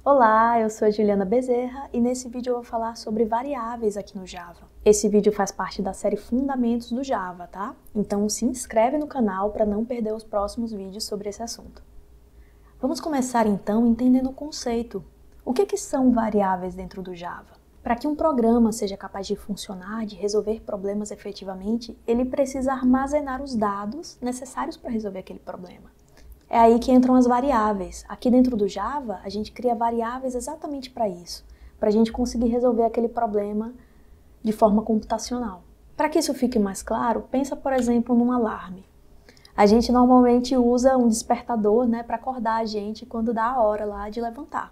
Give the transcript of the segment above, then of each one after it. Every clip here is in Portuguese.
Olá, eu sou a Juliana Bezerra e nesse vídeo eu vou falar sobre variáveis aqui no Java. Esse vídeo faz parte da série Fundamentos do Java, tá? Então se inscreve no canal para não perder os próximos vídeos sobre esse assunto. Vamos começar então entendendo o conceito. O que são variáveis dentro do Java? Para que um programa seja capaz de funcionar, de resolver problemas efetivamente, ele precisa armazenar os dados necessários para resolver aquele problema. É aí que entram as variáveis. Aqui dentro do Java, a gente cria variáveis exatamente para isso, para a gente conseguir resolver aquele problema de forma computacional. Para que isso fique mais claro, pensa, por exemplo, num alarme. A gente normalmente usa um despertador, para acordar a gente quando dá a hora lá de levantar.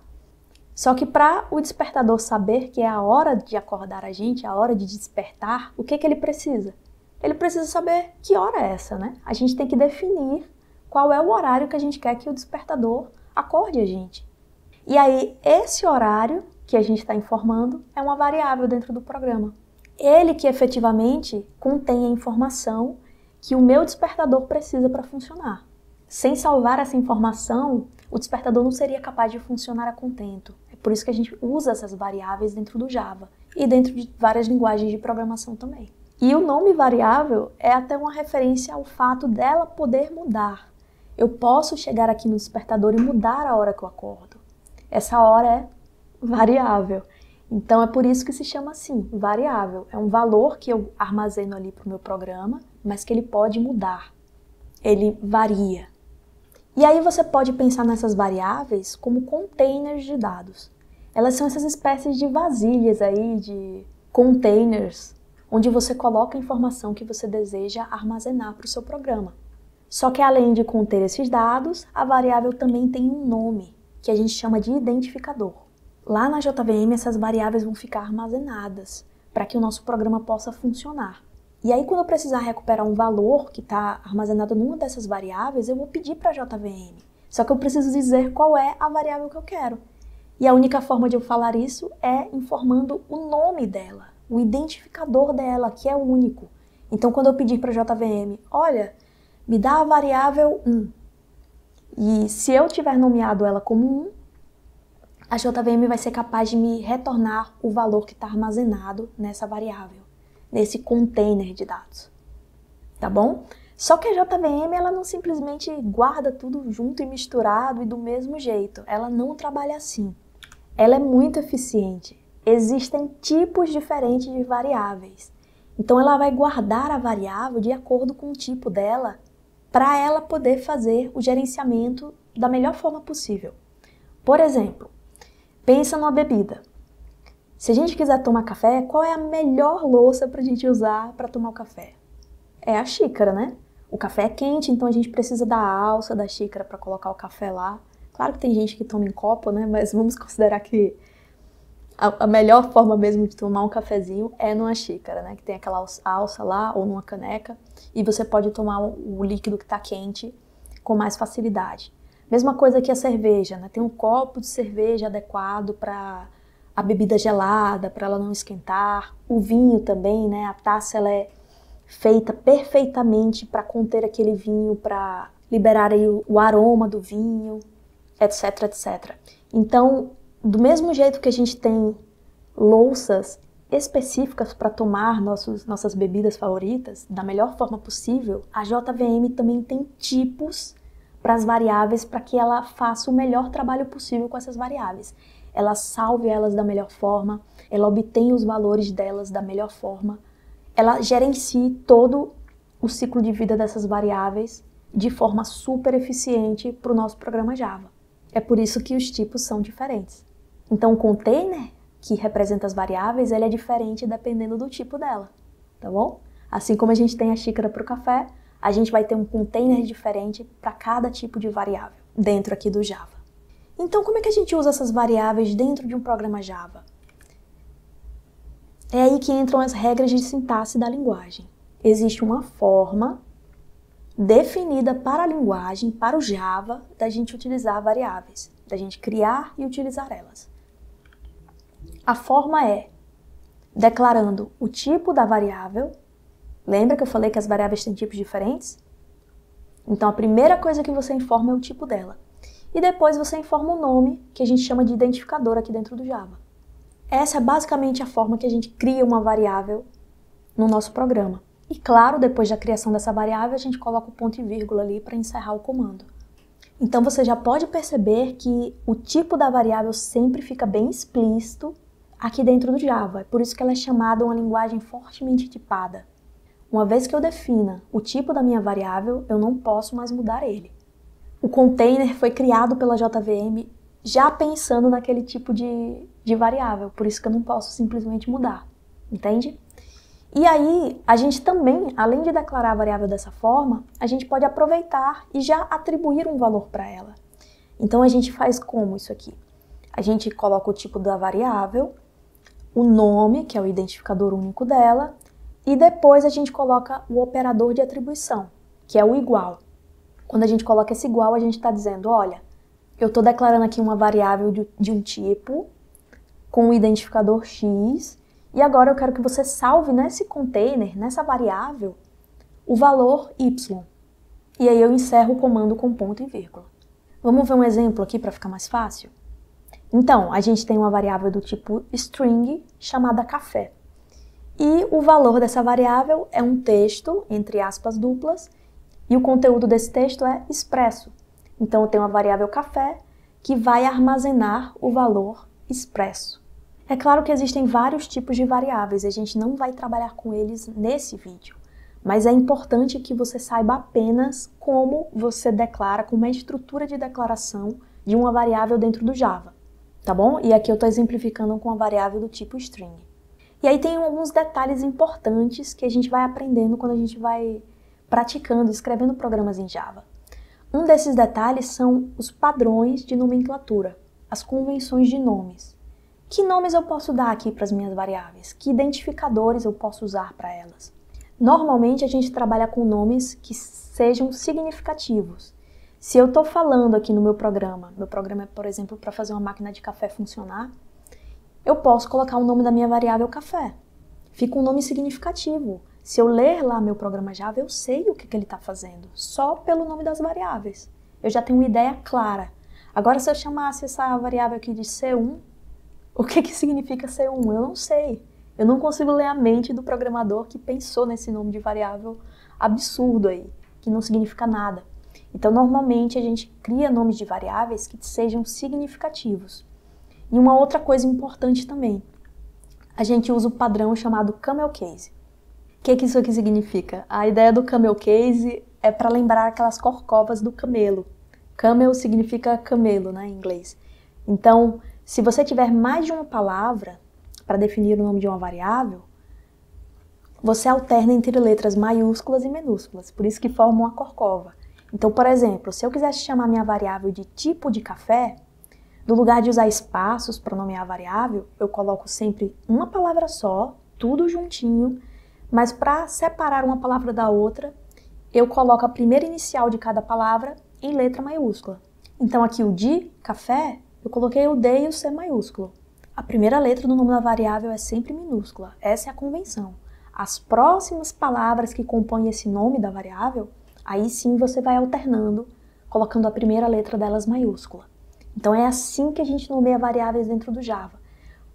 Só que para o despertador saber que é a hora de acordar a gente, a hora de despertar, o que ele precisa? Ele precisa saber que hora é essa, A gente tem que definir qual é o horário que a gente quer que o despertador acorde a gente. E aí, esse horário que a gente está informando é uma variável dentro do programa. Ele que efetivamente contém a informação que o meu despertador precisa para funcionar. Sem salvar essa informação, o despertador não seria capaz de funcionar a contento. É por isso que a gente usa essas variáveis dentro do Java e dentro de várias linguagens de programação também. E o nome variável é até uma referência ao fato dela poder mudar. Eu posso chegar aqui no despertador e mudar a hora que eu acordo. Essa hora é variável. Então é por isso que se chama assim, variável. É um valor que eu armazeno ali para o meu programa, mas que ele pode mudar. Ele varia. E aí você pode pensar nessas variáveis como containers de dados. Elas são essas espécies de vasilhas aí, de containers, onde você coloca a informação que você deseja armazenar para o seu programa. Só que além de conter esses dados, a variável também tem um nome, que a gente chama de identificador. Lá na JVM, essas variáveis vão ficar armazenadas, para que o nosso programa possa funcionar. E aí, quando eu precisar recuperar um valor que está armazenado numa dessas variáveis, eu vou pedir para a JVM. Só que eu preciso dizer qual é a variável que eu quero. E a única forma de eu falar isso é informando o nome dela, o identificador dela, que é único. Então, quando eu pedir para a JVM, olha, me dá a variável 1. E se eu tiver nomeado ela como 1, a JVM vai ser capaz de me retornar o valor que está armazenado nessa variável, nesse container de dados. Tá bom? Só que a JVM ela não simplesmente guarda tudo junto e misturado e do mesmo jeito. Ela não trabalha assim. Ela é muito eficiente. Existem tipos diferentes de variáveis. Então ela vai guardar a variável de acordo com o tipo dela, para ela poder fazer o gerenciamento da melhor forma possível. Por exemplo, pensa numa bebida. Se a gente quiser tomar café, qual é a melhor louça para a gente usar para tomar o café? É a xícara, O café é quente, então a gente precisa da alça da xícara para colocar o café lá. Claro que tem gente que toma em copo, Mas vamos considerar que a melhor forma mesmo de tomar um cafezinho é numa xícara, Que tem aquela alça lá ou numa caneca e você pode tomar o líquido que está quente com mais facilidade. Mesma coisa que a cerveja, Tem um copo de cerveja adequado para a bebida gelada, para ela não esquentar. O vinho também, A taça ela é feita perfeitamente para conter aquele vinho, para liberar aí o aroma do vinho, etc, etc. Então, do mesmo jeito que a gente tem louças específicas para tomar nossas bebidas favoritas da melhor forma possível, a JVM também tem tipos para as variáveis para que ela faça o melhor trabalho possível com essas variáveis. Ela salve elas da melhor forma, ela obtém os valores delas da melhor forma, ela gerencie todo o ciclo de vida dessas variáveis de forma super eficiente para o nosso programa Java. É por isso que os tipos são diferentes. Então, o container, que representa as variáveis, ele é diferente dependendo do tipo dela, tá bom? Assim como a gente tem a xícara para o café, a gente vai ter um container diferente para cada tipo de variável dentro aqui do Java. Então, como é que a gente usa essas variáveis dentro de um programa Java? É aí que entram as regras de sintaxe da linguagem. Existe uma forma definida para a linguagem, para o Java, da gente utilizar variáveis, da gente criar e utilizar elas. A forma é declarando o tipo da variável. Lembra que eu falei que as variáveis têm tipos diferentes? Então a primeira coisa que você informa é o tipo dela. e depois você informa o nome, que a gente chama de identificador aqui dentro do Java. Essa é basicamente a forma que a gente cria uma variável no nosso programa. E claro, depois da criação dessa variável, a gente coloca o ponto e vírgula ali para encerrar o comando. Então você já pode perceber que o tipo da variável sempre fica bem explícito aqui dentro do Java. É por isso que ela é chamada uma linguagem fortemente tipada. Uma vez que eu defina o tipo da minha variável, eu não posso mais mudar ele. O container foi criado pela JVM já pensando naquele tipo de variável, por isso que eu não posso simplesmente mudar, entende? E aí, a gente também, além de declarar a variável dessa forma, a gente pode aproveitar e já atribuir um valor para ela. Então a gente faz como isso aqui? A gente coloca o tipo da variável, o nome, que é o identificador único dela, e depois a gente coloca o operador de atribuição, que é o igual. Quando a gente coloca esse igual, a gente está dizendo, olha, eu estou declarando aqui uma variável de um tipo, com o identificador x, e agora eu quero que você salve nesse container, nessa variável, o valor y. E aí eu encerro o comando com ponto e vírgula. Vamos ver um exemplo aqui para ficar mais fácil? Então, a gente tem uma variável do tipo string chamada café. E o valor dessa variável é um texto, entre aspas duplas, e o conteúdo desse texto é expresso. Então eu tenho uma variável café que vai armazenar o valor expresso. É claro que existem vários tipos de variáveis e a gente não vai trabalhar com eles nesse vídeo, mas é importante que você saiba apenas como você declara, como é a estrutura de declaração de uma variável dentro do Java, tá bom? E aqui eu estou exemplificando com uma variável do tipo string. E aí tem alguns detalhes importantes que a gente vai aprendendo quando a gente vai praticando, escrevendo programas em Java. Um desses detalhes são os padrões de nomenclatura, as convenções de nomes. Que nomes eu posso dar aqui para as minhas variáveis? Que identificadores eu posso usar para elas? Normalmente a gente trabalha com nomes que sejam significativos. Se eu estou falando aqui no meu programa é, por exemplo, para fazer uma máquina de café funcionar, eu posso colocar o nome da minha variável café. Fica um nome significativo. Se eu ler lá meu programa Java, eu sei o que ele está fazendo, só pelo nome das variáveis. Eu já tenho uma ideia clara. Agora, se eu chamasse essa variável aqui de C1, o que significa C1? Eu não sei. Eu não consigo ler a mente do programador que pensou nesse nome de variável absurdo aí, que não significa nada. Então, normalmente, a gente cria nomes de variáveis que sejam significativos. E uma outra coisa importante também, a gente usa o padrão chamado camel case. O que isso aqui significa? A ideia do camel case é para lembrar aquelas corcovas do camelo. Camel significa camelo, né, em inglês. Então, se você tiver mais de uma palavra para definir o nome de uma variável, você alterna entre letras maiúsculas e minúsculas, por isso que forma uma corcova. Então, por exemplo, se eu quisesse chamar minha variável de tipo de café, no lugar de usar espaços para nomear a variável, eu coloco sempre uma palavra só, tudo juntinho, mas para separar uma palavra da outra, eu coloco a primeira inicial de cada palavra em letra maiúscula. Então aqui o de, café, eu coloquei o D e o C maiúsculo. A primeira letra do nome da variável é sempre minúscula, essa é a convenção. As próximas palavras que compõem esse nome da variável, aí sim você vai alternando, colocando a primeira letra delas maiúscula. Então é assim que a gente nomeia variáveis dentro do Java.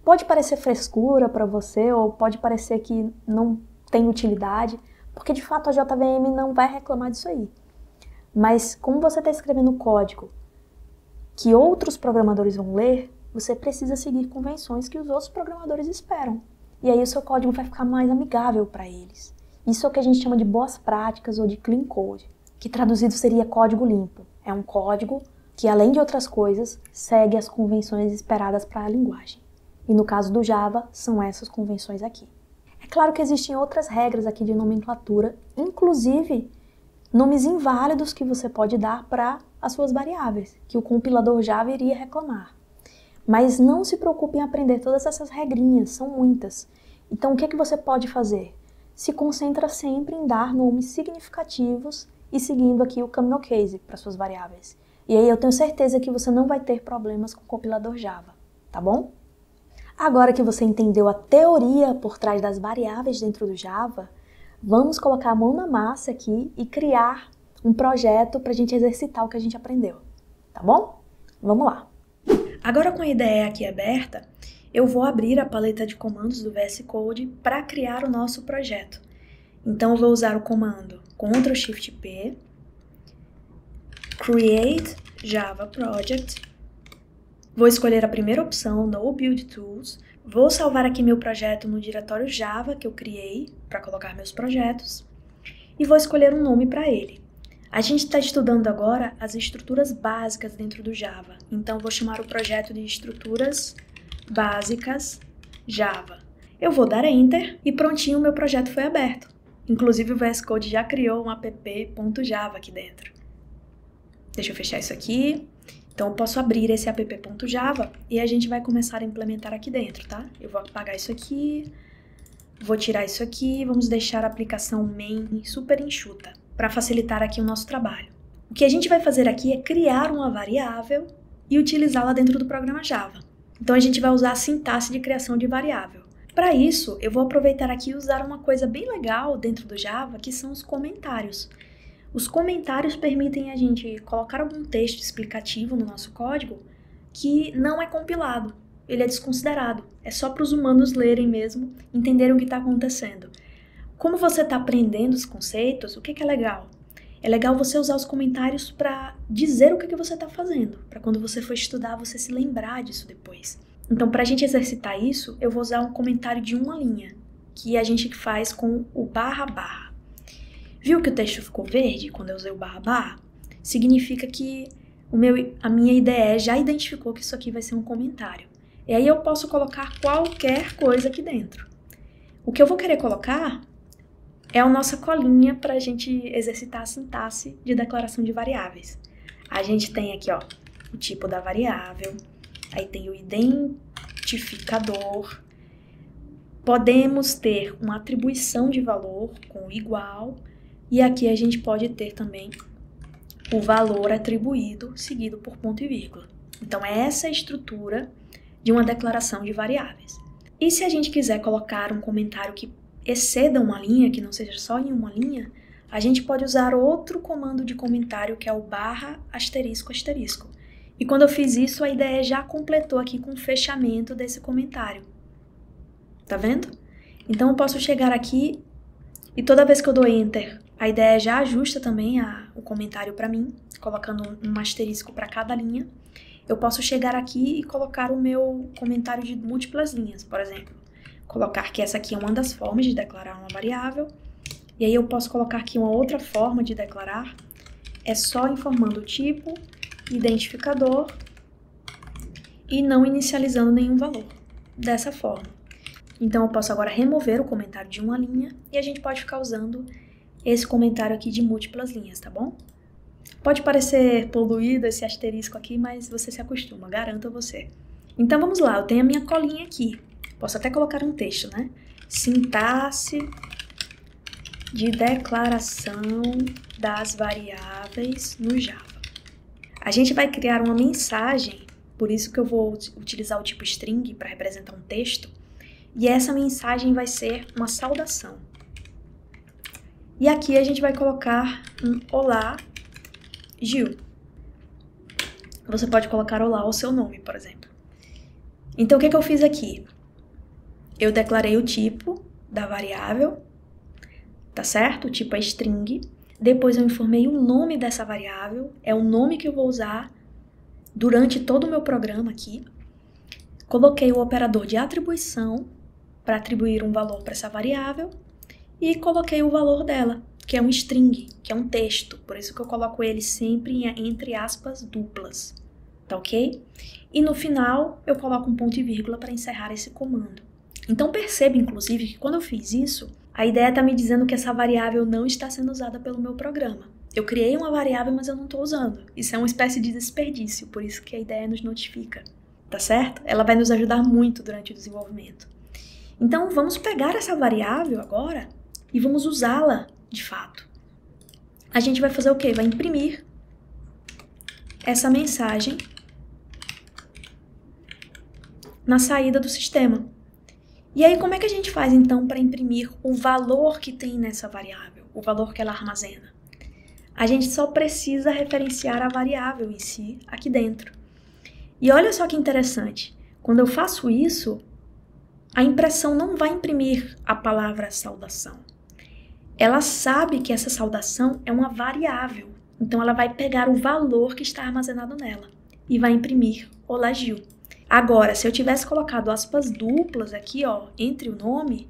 Pode parecer frescura para você, ou pode parecer que não tem utilidade, porque de fato a JVM não vai reclamar disso aí. Mas como você está escrevendo código que outros programadores vão ler, você precisa seguir convenções que os outros programadores esperam. E aí o seu código vai ficar mais amigável para eles. Isso é o que a gente chama de boas práticas ou de clean code, que traduzido seria código limpo. É um código que, além de outras coisas, segue as convenções esperadas para a linguagem. E no caso do Java, são essas convenções aqui. É claro que existem outras regras aqui de nomenclatura, inclusive nomes inválidos que você pode dar para as suas variáveis, que o compilador Java iria reclamar. Mas não se preocupe em aprender todas essas regrinhas, são muitas. Então o que você pode fazer? Se concentra sempre em dar nomes significativos e seguindo aqui o camel case para suas variáveis. E aí eu tenho certeza que você não vai ter problemas com o compilador Java, tá bom? Agora que você entendeu a teoria por trás das variáveis dentro do Java, vamos colocar a mão na massa aqui e criar um projeto para a gente exercitar o que a gente aprendeu, tá bom? Vamos lá. Agora com a IDE aqui aberta, eu vou abrir a paleta de comandos do VS Code para criar o nosso projeto. Então eu vou usar o comando Ctrl+Shift+P, Create Java Project, vou escolher a primeira opção, No Build Tools, vou salvar aqui meu projeto no diretório Java que eu criei para colocar meus projetos e vou escolher um nome para ele. A gente está estudando agora as estruturas básicas dentro do Java, então vou chamar o projeto de Estruturas Básicas Java. Eu vou dar Enter e prontinho o meu projeto foi aberto. Inclusive o VS Code já criou um app.java aqui dentro. Deixa eu fechar isso aqui. Então eu posso abrir esse app.java e a gente vai começar a implementar aqui dentro, tá? Eu vou apagar isso aqui, vou tirar isso aqui, vamos deixar a aplicação main super enxuta, para facilitar aqui o nosso trabalho. O que a gente vai fazer aqui é criar uma variável e utilizá-la dentro do programa Java. Então a gente vai usar a sintaxe de criação de variável. Para isso, eu vou aproveitar aqui e usar uma coisa bem legal dentro do Java, que são os comentários. Os comentários permitem a gente colocar algum texto explicativo no nosso código que não é compilado, ele é desconsiderado. É só para os humanos lerem mesmo, entenderem o que está acontecendo. Como você está aprendendo os conceitos, o que é legal? É legal você usar os comentários para dizer o que você está fazendo, para quando você for estudar, você se lembrar disso depois. Então, para a gente exercitar isso, eu vou usar um comentário de uma linha, que a gente faz com o //. Viu que o texto ficou verde quando eu usei o //? Significa que a minha IDE já identificou que isso aqui vai ser um comentário. E aí eu posso colocar qualquer coisa aqui dentro. O que eu vou querer colocar é a nossa colinha para a gente exercitar a sintaxe de declaração de variáveis. A gente tem aqui, ó, o tipo da variável, aí tem o identificador, podemos ter uma atribuição de valor com igual, e aqui a gente pode ter também o valor atribuído seguido por ponto e vírgula. Então, essa é a estrutura de uma declaração de variáveis. E se a gente quiser colocar um comentário que exceda uma linha, que não seja só em uma linha, a gente pode usar outro comando de comentário que é o /***. E quando eu fiz isso, a IDE já completou aqui com o fechamento desse comentário. Tá vendo? Então eu posso chegar aqui e toda vez que eu dou Enter, a IDE já ajusta também o comentário para mim, colocando um asterisco para cada linha. Eu posso chegar aqui e colocar o meu comentário de múltiplas linhas, por exemplo. Colocar que essa aqui é uma das formas de declarar uma variável. E aí eu posso colocar aqui uma outra forma de declarar. É só informando o tipo, identificador e não inicializando nenhum valor. Dessa forma. Então eu posso agora remover o comentário de uma linha e a gente pode ficar usando esse comentário aqui de múltiplas linhas, tá bom? Pode parecer poluído esse asterisco aqui, mas você se acostuma, garanto a você. Então vamos lá, eu tenho a minha colinha aqui. Posso até colocar um texto, né? Sintaxe de declaração das variáveis no Java. A gente vai criar uma mensagem, por isso que eu vou utilizar o tipo string para representar um texto, e essa mensagem vai ser uma saudação. E aqui a gente vai colocar um Olá, Gil. Você pode colocar Olá o seu nome, por exemplo. Então o que eu fiz aqui? Eu declarei o tipo da variável, tá certo? O tipo é string. Depois eu informei o nome dessa variável, é o nome que eu vou usar durante todo o meu programa aqui. Coloquei o operador de atribuição para atribuir um valor para essa variável e coloquei o valor dela, que é um string, que é um texto. Por isso que eu coloco ele sempre entre aspas duplas, tá ok? E no final eu coloco um ponto e vírgula para encerrar esse comando. Então perceba, inclusive, que quando eu fiz isso, a IDE está me dizendo que essa variável não está sendo usada pelo meu programa. Eu criei uma variável, mas eu não estou usando. Isso é uma espécie de desperdício, por isso que a IDE nos notifica, tá certo? Ela vai nos ajudar muito durante o desenvolvimento. Então vamos pegar essa variável agora e vamos usá-la de fato. A gente vai fazer o quê? Vai imprimir essa mensagem na saída do sistema. E aí, como é que a gente faz, então, para imprimir o valor que tem nessa variável, o valor que ela armazena? A gente só precisa referenciar a variável em si aqui dentro. E olha só que interessante, quando eu faço isso, a impressão não vai imprimir a palavra saudação. Ela sabe que essa saudação é uma variável, então ela vai pegar o valor que está armazenado nela e vai imprimir Olá Gil. Agora, se eu tivesse colocado aspas duplas aqui, ó, entre o nome,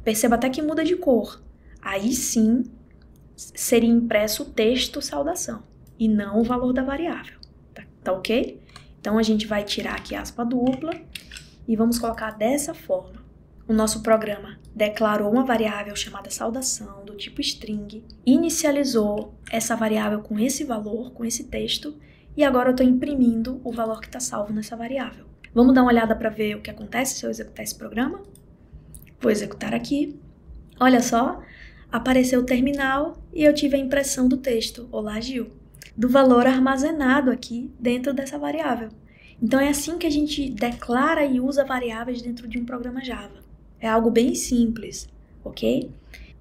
perceba até que muda de cor. Aí sim, seria impresso o texto saudação e não o valor da variável. Tá ok? Então, a gente vai tirar aqui a aspa dupla e vamos colocar dessa forma. O nosso programa declarou uma variável chamada saudação do tipo string, inicializou essa variável com esse valor, com esse texto, e agora eu estou imprimindo o valor que está salvo nessa variável. Vamos dar uma olhada para ver o que acontece se eu executar esse programa? Vou executar aqui. Olha só, apareceu o terminal e eu tive a impressão do texto, Olá Gil, do valor armazenado aqui dentro dessa variável. Então é assim que a gente declara e usa variáveis dentro de um programa Java. É algo bem simples, ok?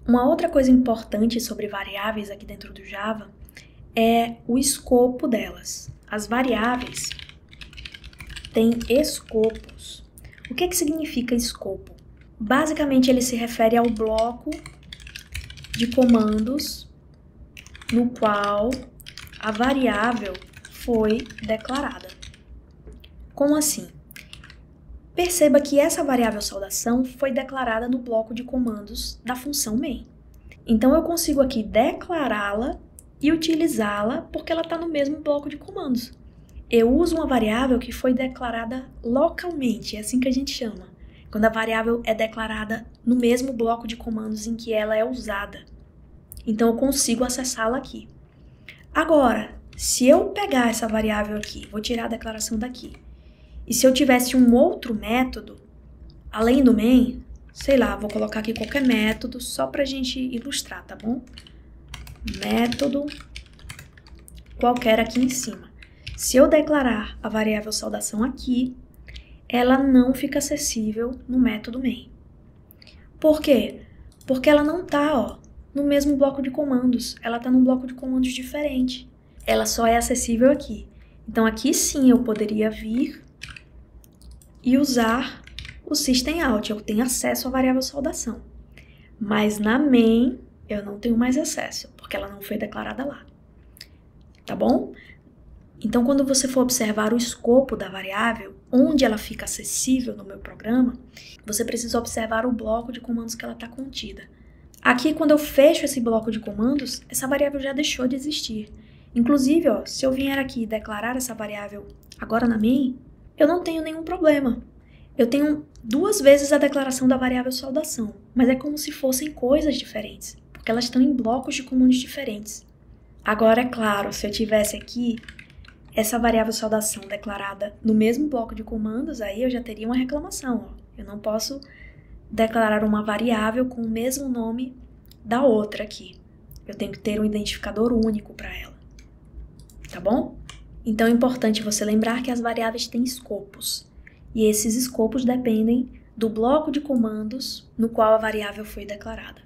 Uma outra coisa importante sobre variáveis aqui dentro do Java é o escopo delas. As variáveis têm escopos. O que significa escopo? Basicamente, ele se refere ao bloco de comandos no qual a variável foi declarada. Como assim? Perceba que essa variável saudação foi declarada no bloco de comandos da função main. Então, eu consigo aqui declará-la e utilizá-la porque ela está no mesmo bloco de comandos. Eu uso uma variável que foi declarada localmente, é assim que a gente chama, quando a variável é declarada no mesmo bloco de comandos em que ela é usada. Então, eu consigo acessá-la aqui. Agora, se eu pegar essa variável aqui, vou tirar a declaração daqui, e se eu tivesse um outro método, além do main, sei lá, vou colocar aqui qualquer método só pra gente ilustrar, tá bom? Método qualquer aqui em cima. Se eu declarar a variável saudação aqui, ela não fica acessível no método main. Por quê? Porque ela não tá, ó, no mesmo bloco de comandos. Ela tá num bloco de comandos diferente. Ela só é acessível aqui. Então aqui sim eu poderia vir e usar o systemout. Eu tenho acesso à variável saudação. Mas na main eu não tenho mais acesso, porque ela não foi declarada lá. Tá bom? Então, quando você for observar o escopo da variável, onde ela fica acessível no meu programa, você precisa observar o bloco de comandos que ela está contida. Aqui, quando eu fecho esse bloco de comandos, essa variável já deixou de existir. Inclusive, ó, se eu vier aqui e declarar essa variável agora na main, eu não tenho nenhum problema. Eu tenho duas vezes a declaração da variável saudação, mas é como se fossem coisas diferentes, porque elas estão em blocos de comandos diferentes. Agora, é claro, se eu tivesse aqui essa variável saudação declarada no mesmo bloco de comandos, aí eu já teria uma reclamação. Ó. Eu não posso declarar uma variável com o mesmo nome da outra aqui. Eu tenho que ter um identificador único para ela. Tá bom? Então é importante você lembrar que as variáveis têm escopos. E esses escopos dependem do bloco de comandos no qual a variável foi declarada.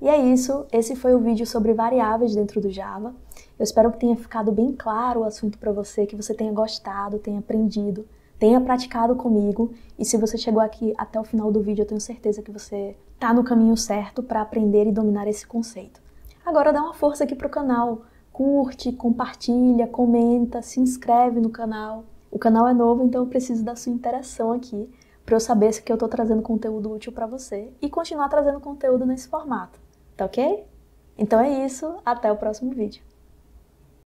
E é isso, esse foi o vídeo sobre variáveis dentro do Java. Eu espero que tenha ficado bem claro o assunto para você, que você tenha gostado, tenha aprendido, tenha praticado comigo. E se você chegou aqui até o final do vídeo, eu tenho certeza que você está no caminho certo para aprender e dominar esse conceito. Agora dá uma força aqui para o canal. Curte, compartilha, comenta, se inscreve no canal. O canal é novo, então eu preciso da sua interação aqui para eu saber se eu estou trazendo conteúdo útil para você e continuar trazendo conteúdo nesse formato. Tá ok? Então é isso, até o próximo vídeo.